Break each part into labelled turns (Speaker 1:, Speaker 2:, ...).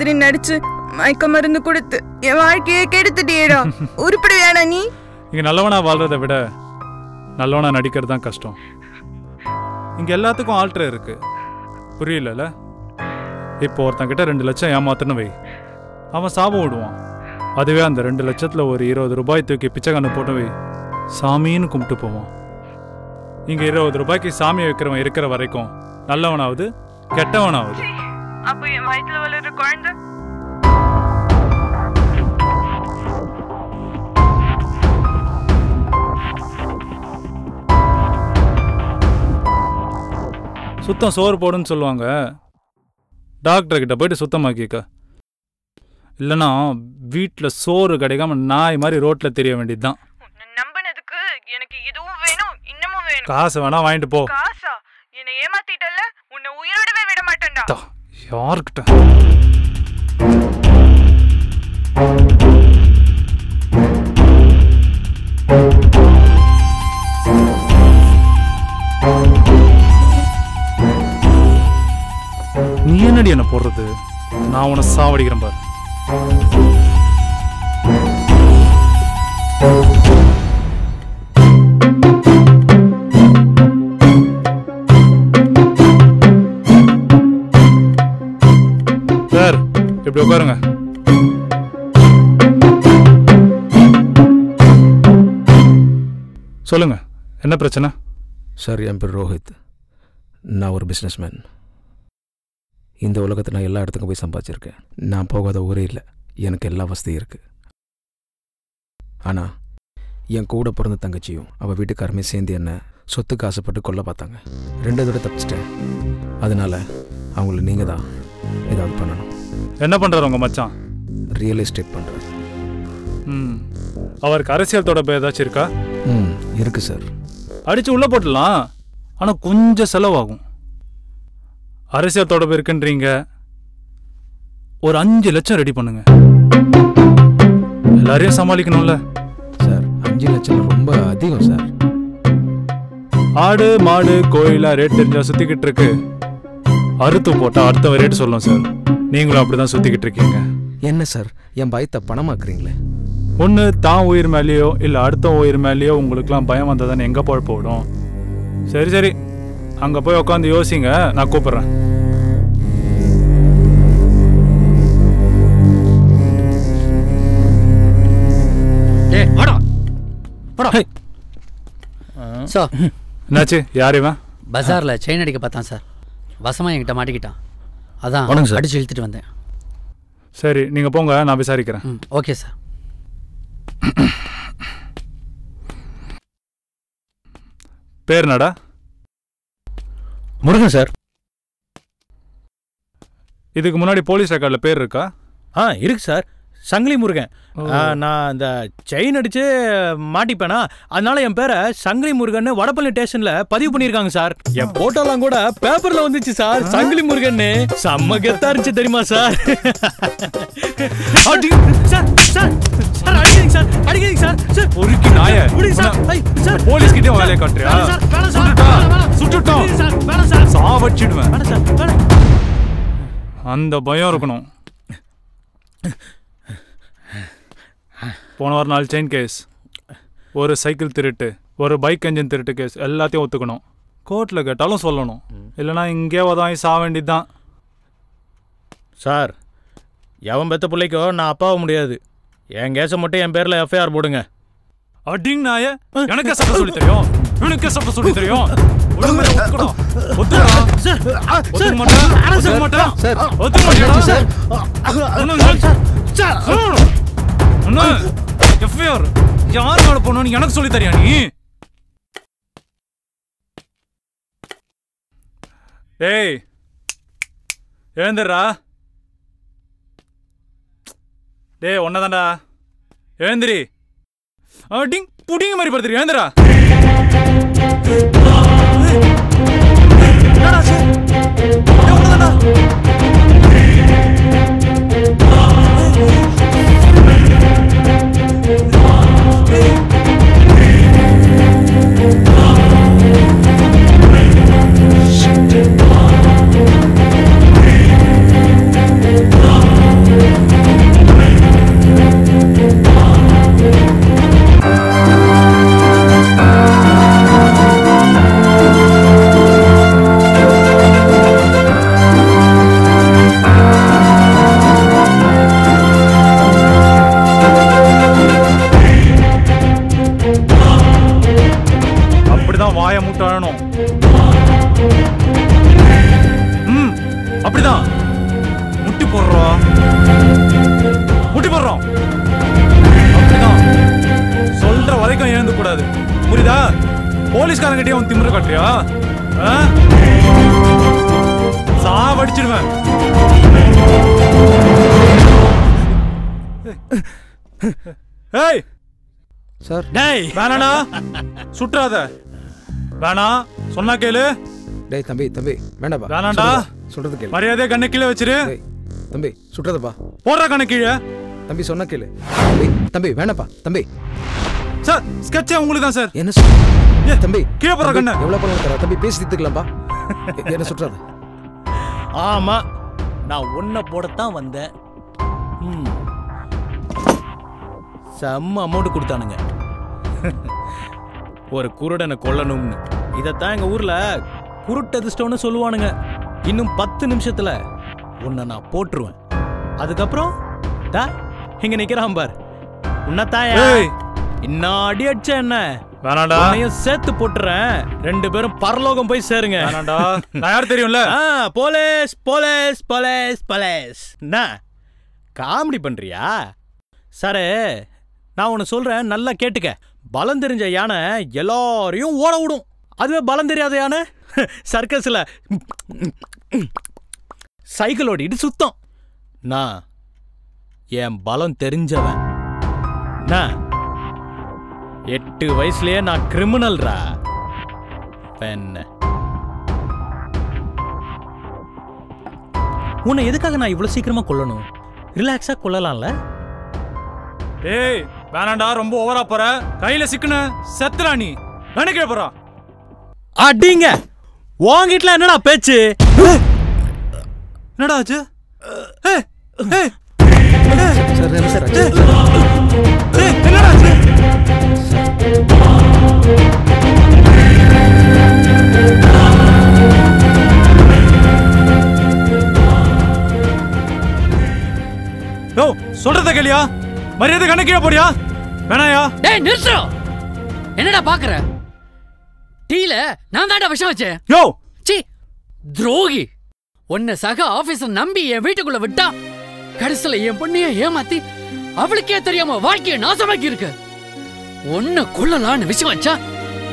Speaker 1: மாதிரி நடிச்சு மயக்க மருந்து கொடுத்து என் வாழ்க்கையை கெடுத்துட்டியேடா. உருப்படி வேணா நீ?
Speaker 2: இங்க நல்லவனா வாழ்றதை விட நல்லவனா நடிக்கிறது தான் கஷ்டம். இங்க எல்லாத்துக்கும் ஆல்டர் இருக்கு, புரியல? இப்போ ஒருத்தன் கிட்ட 2 லட்சம் ஏமாத்துன்னு வை, அவன் சாபம் விடுவான். அதுவே அந்த 2 லட்சத்துல ஒரு 20 ரூபாய் தூக்கி பிச்சைக்கான போட்டு வை, சாமின்னு கும்பிட்டு போவான். இங்க 20 ரூபாய்க்கு சாமி வைக்கிறவன் இருக்கிற வரைக்கும் நல்லவனாவது கெட்டவனாவது.
Speaker 1: அப்ப என் வயித்துல வளர்ற குழந்தை
Speaker 2: சுத்தம் சோறு போடுன்னு சொல்லுவாங்க. டாக்டர் கிட்ட போயிட்டு சுத்தமாக்கிக்க, இல்லைன்னா வீட்டில் சோறு கிடைக்காம நாய் மாதிரி ரோட்ல தெரிய வேண்டியதுதான்.
Speaker 1: நம்பினதுக்கு எனக்கு இதுவும் வேணும் இன்னமும் வேணும்.
Speaker 2: காசு வேணா வாங்கிட்டு போ.
Speaker 1: காசா? என்னை ஏமாத்திட்டல்ல, உன்னை உயிரோடவே விட மாட்டேன்டா.
Speaker 2: யாருக்கிட்ட? நீ என்னடி என்ன போடுறது? நான் உன்னை சாவடிக்கிறேன் பாரு. சார் இப்படி உட்காருங்க. சொல்லுங்க, என்ன பிரச்சனை?
Speaker 3: சார், என் பேர் ரோஹித். நான் ஒரு பிஸ்னஸ்மேன். இந்த உலகத்தில் நான் எல்லா இடத்துக்கும் போய் சம்பாதிச்சிருக்கேன். நான் போகாத ஊரே இல்லை, எனக்கு எல்லா வசதியும் இருக்குது. ஆனால் என் கூட பிறந்த தங்கச்சியும் அவள் வீட்டுக்காரமே சேர்ந்து என்ன சொத்துக்கு ஆசைப்பட்டு கொல்ல பார்த்தாங்க. 2 தடவை தப்பிச்சிட்டேன். அதனால் அவங்கள நீங்கள் தான் ஏதாவது பண்ணணும்.
Speaker 2: என்ன பண்ணுறாரு உங்கள் மச்சான்?
Speaker 3: ரியல் எஸ்டேட் பண்ணுறாரு.
Speaker 2: அவருக்கு அரசியல் தொடர்பு ஏதாச்சும் இருக்கா?
Speaker 3: இருக்குது சார்.
Speaker 2: அடித்து உள்ளே போட்டுடலாம், ஆனால் கொஞ்சம் செலவாகும். அரசியல் தொடர்பு இருக்குன்றீங்க, ஒரு 5 லட்சம் ரெடி பண்ணுங்க. எல்லாரையும் சமாளிக்கணும்ல
Speaker 3: சார். 5 லட்சம் ரொம்ப அதிகம் சார்.
Speaker 2: ஆடு மாடு கோயிலா ரேட் தெரிஞ்சா சுத்திக்கிட்டு இருக்கு. அறுத்து போட்டா அடுத்த ரேட் சொல்லும் சார். நீங்களும் அப்படிதான் சுத்திக்கிட்டு இருக்கீங்க.
Speaker 3: என்ன சார், என் பயத்தை பணமாக்குறீங்களே?
Speaker 2: ஒன்று தான் உயிர் மேலேயோ இல்லை அடுத்த உயிர் மேலேயோ உங்களுக்குலாம் பயம் வந்ததானே எங்கே போய் போடும். சரி சரி, அங்கே போய் உட்காந்து யோசிங்க, நான் கூப்பிட்றேன்.
Speaker 4: சார்,
Speaker 2: என்னாச்சு? யார் இவன்?
Speaker 4: பஜாரில் செயின் அடிக்க பார்த்தான் சார். வசமாக என்கிட்ட மாட்டிக்கிட்டான். அதான் அடிச்சு இழுத்துட்டு வந்தேன்.
Speaker 2: சரி, நீங்கள் போங்க, நான் விசாரிக்கிறேன்.
Speaker 4: Okay sir.
Speaker 2: பேர் என்னடா?
Speaker 5: முருகன் சார்.
Speaker 2: இதுக்கு முன்னாடி போலீஸ் ரெக்கார்டில் பேர் இருக்கா?
Speaker 5: இருக்கு சார். சங்கிலி முருகன். நான் இந்த செயின் அடிச்சு மாட்டிப்பேனா, அதனால என் பேரை சங்கிலி முருகன் வடபள்ளி ஸ்டேஷன்ல பதிவு பண்ணிருக்காங்க சார். என் போட்டோலாம் கூட பேப்பர்ல வந்துச்சு சார். சங்கிலி முருகன் செம்ம கெத்தா இருந்துச்சு தெரியுமா சார்? அடிக்கிறீங்க சார்.
Speaker 2: பொறுக்கி நாய, போலீஸ் கிட்டே வேலையை காட்டுறியா? சுட்டுட்டோம், சாவச்சிடுவேன். அந்த பயம் இருக்கணும். போன வாரம் 4 செயின் கேஸ், ஒரு சைக்கிள் திருட்டு, ஒரு பைக் என்ஜின் திருட்டு கேஸ், எல்லாத்தையும் ஒத்துக்கணும். கோர்ட்டில் கேட்டாலும் சொல்லணும், இல்லைனா இங்கே உதவி சாக வேண்டியதுதான்.
Speaker 5: சார், எவன் பெத்த பிள்ளைக்கோ நான் அப்பாவ முடியாது. என் கேஸை மட்டும் என் பேரில் எஃப்ஐஆர் போடுங்க.
Speaker 2: அடிங் நாய, எனக்கு சட்ட சொல்லி தெரியும், எனக்கு சட்ட சொல்லி தெரியும். யார் மேல போனோன்னு எனக்கு சொல்லி தரியா நீ? ஏய் எழுந்துடுறா. டேய் ஒன்னதான்டா, எழுந்திரி. அடிங் புடிங்க மாதிரி படுத்துரு, எழுந்துடா. போலீஸ்காரங்கிட்டே உன் திமிர காட்டுறியா? சாவடிச்சிடுவேன். ஏய்
Speaker 3: சார்
Speaker 5: டேய்
Speaker 2: வேணாடா, சுற்றாத. வேணா சொன்னா கேளு.
Speaker 3: டேய் தம்பி தம்பி வேண்டாப்பா.
Speaker 2: வேணாண்டா,
Speaker 3: சொல்றது கேளு.
Speaker 2: மரியாதையா கண்ணை கீழே வச்சிரு.
Speaker 3: டேய் தம்பி சுற்றாதப்பா.
Speaker 2: போடுற கண்ணை கீழே.
Speaker 3: தம்பி சொன்னா கேளு. தம்பி தம்பி வேண்டாப்பா தம்பி.
Speaker 2: சார் ஸ்கெட்சே உங்களுக்கு தான் சார்.
Speaker 3: என்ன சார் தம்பி
Speaker 2: கீழே போடுற கண்ணை.
Speaker 3: எவ்வளவு பணம் தர தம்பி? பேசி தீர்த்துக்கலாம்பா. என்ன சுற்றாத.
Speaker 5: ஆமா, நான் உன்னை போடத்தான் வந்தேன். செம்ம அமௌண்ட் கொடுத்தானுங்க ஒரு குருடனை கொல்லணும்னு. இதைத்தான் எங்க ஊர்ல குருட்டதிர்ஷ்டம்னு சொல்லுவானுங்க. இன்னும் 10 நிமிஷத்துல உன்னை நான் போட்டுருவேன். அதுக்கப்புறம் இங்க நிக்கிறான் பார், உன்னத்தாயா இன்னும் அடி அடிச்ச என்ன
Speaker 2: வேணாண்டா,
Speaker 5: சேர்த்து போட்டுறேன். 2 பேரும் பரலோகம் போய் சேருங்க.
Speaker 2: வேணாண்டா, நான் யார் தெரியும்ல?
Speaker 5: Police police police police. என்ன காமெடி பண்றியா? சரே, நான் உன்னை சொல்றேன், நல்லா கேட்டுக்க. பலம் தெரிஞ்ச யானை எல்லாரையும் ஓட விடும். அதுவே பலம் தெரியாத யானை சர்க்கஸ்ல சைக்கிள் ஓடிட்டு சுத்தம். நான் என் பலம் தெரிஞ்சவன். 8 வயசுலயே நான் கிரிமினல்ரா. என்ன உன்னை எதுக்காக நான் இவ்வளவு சீக்கிரமா கொல்லணும்? ரிலாக்ஸா கொல்லலாம்ல.
Speaker 2: ஏய் வேணாண்டா, ரொம்ப ஓவரா போற. கையில சிக்கன செத்துறா நீ. நினைக்கிற போறா
Speaker 5: அடிங்க. வாங்கிட்டல என்னடா பேச்சு?
Speaker 2: என்னடா ஆச்சு?
Speaker 3: சார் என்ன சார்
Speaker 2: என்னடா ஆச்சு? யோ சொல்றத கேளியா? மரியாதை கண்ண கீழே போடியா? வேணாயா?
Speaker 4: டேய் நிறுத்துறா. என்னடா பாக்குற? டீல நான் தான்டா விஷம் வச்சேன்.
Speaker 2: யோ
Speaker 4: சீ துரோகி. உன்னை சக ஆபீசர் நம்பி என் வீட்டுக்குள்ள விட்டா, கடைசில என் பொண்ணைய ஏமாத்தி அவளுக்கே தெரியாம வாழ்க்கைய நாசமாக்கி இருக்க. ஒன்ன கொள்ளலான்னு விஷம் வச்சா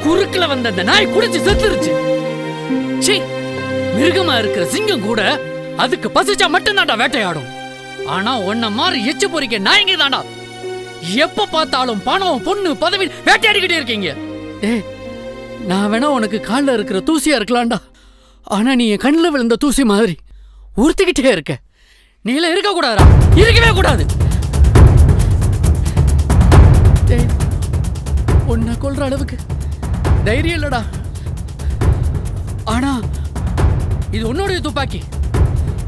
Speaker 4: குறுக்குல வந்த அந்த நாய் குடிச்சு செத்துருச்சு. சீ, மிருகமா இருக்கிற சிங்கம் கூட அதுக்கு பசிச்சா மட்டும்தான்டா வேட்டையாடும். ஆனா உன்ன மாதிரி எச்சு பொறிக்க நாயங்க தாண்டா எப்ப பார்த்தாலும் பணம் பொண்ணு பதவி வேட்டையாடிக்கிட்டே இருக்கீங்க. டேய், நான் வேணா உனக்கு காலில் இருக்கிற தூசியா இருக்கலாம்டா, ஆனா நீ என் கண்ணில் விழுந்த தூசி மாதிரி உறுத்திக்கிட்டே இருக்க. நீ எல்லாம் இருக்க கூடாதா? இருக்கவே கூடாது. உன்னை கொல்ற அளவுக்கு தைரியம் இல்லடா. ஆனா இது உன்னோட துப்பாக்கி.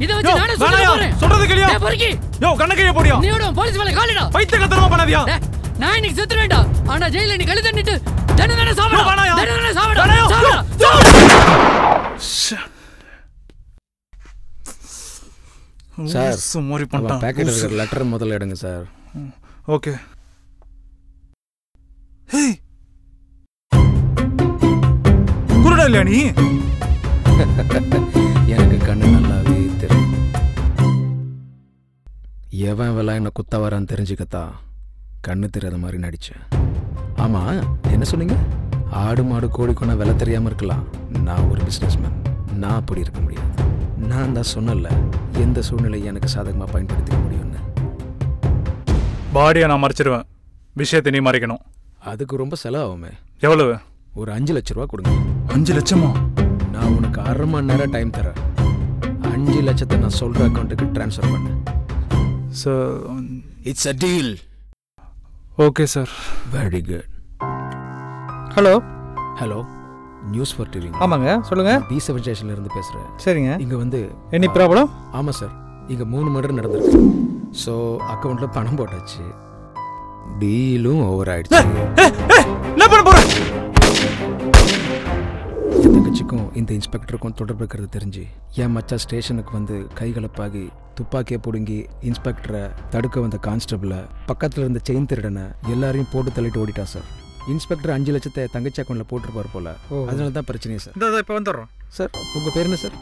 Speaker 4: இத வச்சு நானே சுட போறேன்.
Speaker 2: சொல்றது கேளியா?
Speaker 4: டேய் பொறுக்கி.
Speaker 2: யோ கண்ண கீழே போடியா?
Speaker 4: நீயோட போலீஸ் வேலை காலிடா.
Speaker 2: பைத்திய கத்தரமா பண்ணாதியா?
Speaker 4: நான் இன்னைக்கு செத்துறேன்டா. ஆனா ஜெயில நீ கழுத்து தண்ணிட்டு தண்டனை சாவடா. தண்டனை சாவடா.
Speaker 3: சார்
Speaker 2: சுமாரி பண்ணிட்டான்.
Speaker 3: பேக்கெட் இருக்கிற லெட்டர் முதல்ல எடுங்க சார்.
Speaker 2: ஓகே. ஹேய் குருடா இல்லையா நீ?
Speaker 3: எனக்கு கண்ணு நல்லாவே தெரியும். எவன் வெள்ளா என்ன குத்த வரான்னு தெரிஞ்சுக்கத்தான் கண்ணு தெரியாத மாதிரி நடிச்சேன். ஆமா என்ன சொன்னீங்க? ஆடு மாடு கோழி கொண்டா விலை தெரியாம இருக்கலாம். நான் ஒரு பிஸ்னஸ்மேன். நான் அப்படி இருக்க முடியாது. நான் தான் சொன்னல, எந்த சூழ்நிலையை எனக்கு சாதகமா பயன்படுத்திக்க முடியும்னு.
Speaker 2: பாடியை நான் மறைச்சிடுவேன், விஷயத்தை நீ மறைக்கணும்.
Speaker 3: அதுக்கு ரொம்ப செலவாகுமே.
Speaker 2: எவ்வளவு?
Speaker 3: ஒரு 5 லட்ச ரூபா கொடுங்க.
Speaker 2: 5 லட்சமா?
Speaker 3: நான் உனக்கு 1/2 மணி நேரம் டைம் தரேன். 5 லட்சத்தை நான் சொல்ற அக்கௌண்ட்டுக்கு ட்ரான்ஸ்ஃபர் பண்ணு.
Speaker 2: Sir
Speaker 3: it's a deal.
Speaker 2: Okay sir.
Speaker 3: Very good.
Speaker 6: Hello
Speaker 3: hello, news for TV.
Speaker 6: ஆமாங்க சொல்லுங்க.
Speaker 3: B7 ஸ்டேஷன்ல இருந்து பேசுறேன்.
Speaker 6: சரிங்க.
Speaker 3: இங்க வந்து
Speaker 6: எனி ப்ராப்ளம்?
Speaker 3: ஆமா சார், இங்க 3 மர்டர் நடந்திருக்கு. ஸோ அக்கௌண்ட்ல பணம் போட்டாச்சு, டீலும் ஓவர் ஆயிடுச்சு.
Speaker 2: என்ன பண்ண போற?
Speaker 3: என் தங்கச்சிக்கும் இந்த இன்ஸ்பெக்டருக்கும் தொடர்பு இருக்கிறது தெரிஞ்சு என் மச்சா ஸ்டேஷனுக்கு வந்து கைகலப்பாகி துப்பாக்கியை பிடுங்கி இன்ஸ்பெக்டரை தடுக்க வந்த கான்ஸ்டபிளை, பக்கத்தில் இருந்த செயின் திருடனை எல்லாரையும் போட்டு தள்ளிட்டு ஓடிட்டா சார். இன்ஸ்பெக்டர் 5 லட்சத்தை தங்கச்சி அக்கௌண்ட்ல போட்டுருப்பார் போல. அதனால தான் பிரச்சனையே சார்.
Speaker 6: இப்போ வந்துடுறோம்
Speaker 3: சார். உங்க பேர் என்ன சார்?